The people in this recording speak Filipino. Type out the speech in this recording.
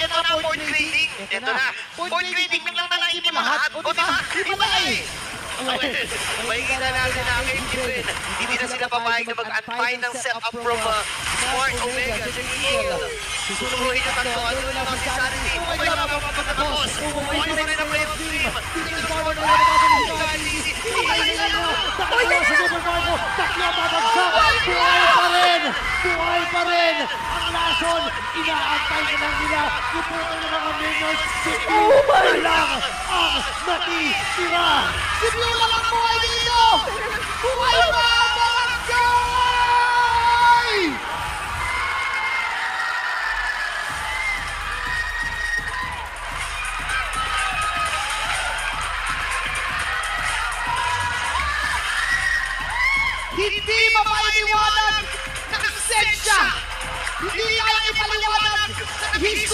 na ang point grading. Ito na. Point grading lang na naibig lahat. O diba? Iba eh. Makikita natin na ang game. Hindi na sila papayag na mag-untie ng set-up from Smart Omega. Susunuhin yung tatlo. Ano na naman si Sanity? Okay na mapapatapos. Okay pa rin ang play of team. Hindi na forward na Buhay pa rin! Ang lason, inaantay na lang nila yung puto ng mga minions. Si Blue lang ang natitira! Si Blue lang ang buhay dito! Buhay pa ang barangay! Hindi mapainiwanag ng sensya! Hindi kaya ipaliwanag ng history!